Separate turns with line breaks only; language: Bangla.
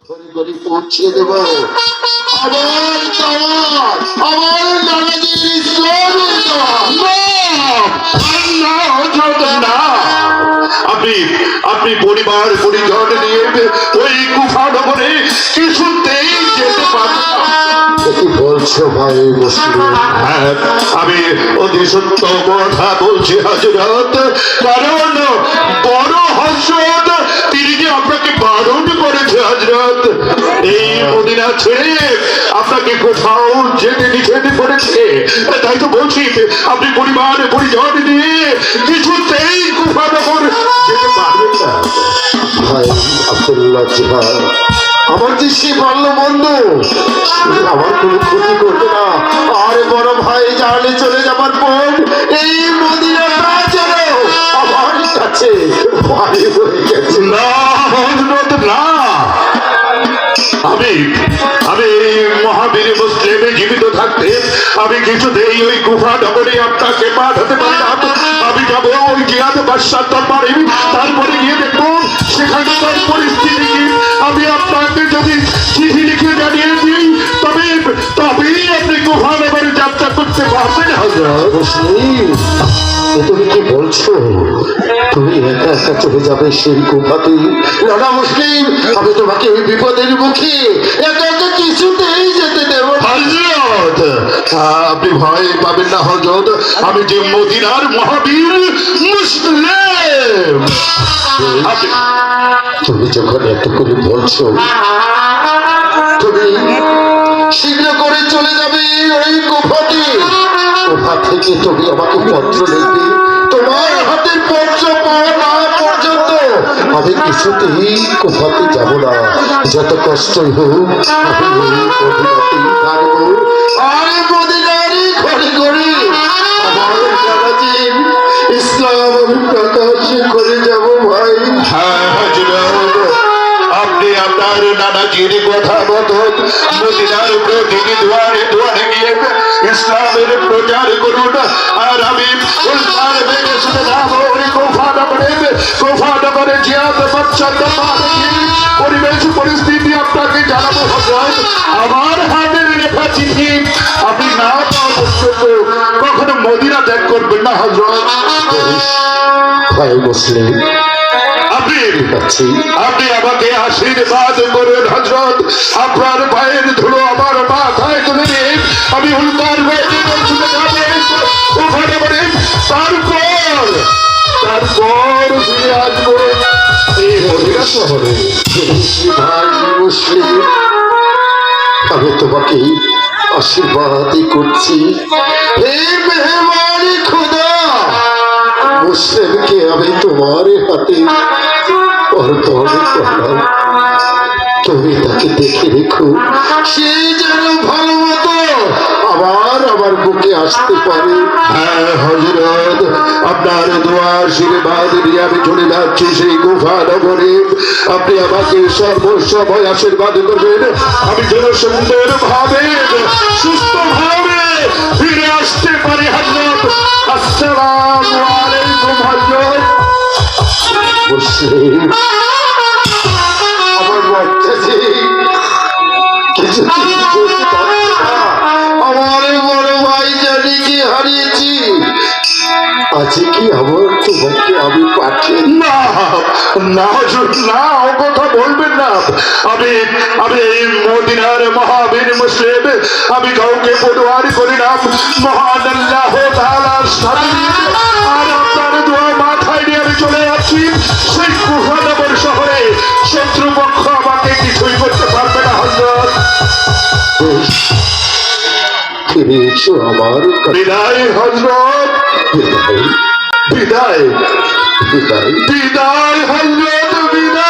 ঘরে ঘরে পৌঁছে দেব। আমার দাওয়াত, আমার নানাজির ইসলামের দাওয়াত।
আপনি পরিবার পরিজন নিয়ে ওই গুফা নগরে কিছুতেই যেতে পারবেন না।
কি বলছো ভাই মুসলিম?
হ্যাঁ, আমি অতি সত্য কথা বলছি হযরত, কারণ বড় হযরত তিনি যে আপনাকে বারণ করেছে হযরত, এই মদিনা ছেড়ে আপনাকে কোথাও যেতে নিষেধ করেছে। তাই তো বলছি আপনি পরিবার পরিজন নিয়ে কিছুতেই গুফা নগর যেতে পারবেন না।
ভাই আব্দুল্লাহ জিহাদ, আমার যে সে বাল্য বন্ধু, সে আমার কোনো ক্ষতি করবে না। আর বড় ভাই জানে চলে যাবার পর এই মদিনাটা যেন আমার কাছে ভারী হয়ে গেছে।
না হযরত, না, আমি মহাবীর মুসলিমে জীবিত থাকতে আমি কিছুতেই ওই গুফা নগরে আপনাকে পাঠাতে পারি না। আমি যাবো ওই জিয়াদ বাদশার দরবারে, তারপরে গিয়ে দেখবো সেখানকার পরিস্থিতি কি। আমি আপনাকে যদি চিঠি লিখে জানিয়ে দিই তবেই আপনি গুফা নগরে যাত্রা করতে পারবেন হযরত।
মুসলিম, এ তুমি কি বলছো? তুমি একা একা চলে যাবে সেই গুফাতে? না না মুসলিম, আমি তোমাকে ওই বিপদের মুখে একা একা কিছুতেই যেতে দেব না।
হযরত, আপনি ভয় পাবেন না হযরত, আমি যে মদিনার মহাবীর মুসলিম।
তুমি যখন এত করে বলছো, তুমি শীঘ্র করে চলে যাবে ওই গুফাতে। গুফা থেকে তুমি আমাকে পত্র লিখবে। তোমার হাতের পত্র পাওয়া না পর্যন্ত আমি কিছুতেই গুফাতে যাব না। যত কষ্টই হোক আমি ওই মদিনাতেই থাকবো। আর মদিনারই ঘরে ঘরে আমার নানাজির ইসলাম প্রকাশ করে যাব ভাই।
হ্যাঁ হযরত, আপনি আপনার নানাজির কথা মতো মদিনার প্রতিটি দুয়ারে দুয়ারে গিয়ে ইসলামের প্রচার করুন। আর আমি উল্টার বেগে শুনে যাবো ওই গুফা নগরে জিয়াদ বাদশার দরবারে গিয়ে পরিবেশ পরিস্থিতি আপনাকে জানাবো হযরত। আমার হাতের লেখা চিঠি আপনি না পাওয়া পর্যন্ত কখনো মদিনা ত্যাগ করবেন না হযরত।
ভাই মুসলিম,
আপনি আমাকে আশীর্বাদ করুন হযরত। আপনার পায়ের ধুলো আমার মাথায় তুলে দিন। আমি উল্টার বেগে শুনে যাবো ওখানে বলে তারপর ফিরে আসবো এই মদিনা শহরে।
ভাই মুসলিম, আমি তোমাকে আশীর্বাদই করছি। হে মেহরবানি খোদা, মুসলিমকে আমি তোমার হাতে অর্পণ করলাম। তুমি তাকে দেখে রেখো, সে যেন ভালো মতো আবার আমার বুকে আসতে পারে।
হ্যাঁ হযরত, আপনার দোয়া আশীর্বাদ নিয়ে আমি চলে যাচ্ছি সেই গুফা নগরে। আপনি আমাকে সর্বসময় আশীর্বাদ করবেন, আমি যেন সুন্দর ভাবে সুস্থ ভাবে ফিরে আসতে পারি হযরত। আসসালামু আলাইকুম হযরত।
মুসলিম, আমার বাচ্চাটি কিছুতেই বলতে পারছে না। আমার বড় ভাই জানিকে হারিয়েছি। আজকে কি আবার তোমাকে আমি পাঠিয়ে
না না হুজুর, না, ও কথা বলবেন না। আমি এই মদিনার মহাবীর মুসলিম, আমি কাউকে পরোয়া করি না। মহান আল্লাহ তাআলার সাথে আর আপনার দোয়া মাথায় নিয়ে আমি চলে যাচ্ছি সেই গুফা নগর শহরে। শত্রুপক্ষ আমাকে কিছুই করতে পারবে না হযরত।
ফিরে এসো আমার কাছে।
বিদায় হযরত,
বিদায়,
বিদায়
বিদায়।
বিদায় হযরত, বিদায়।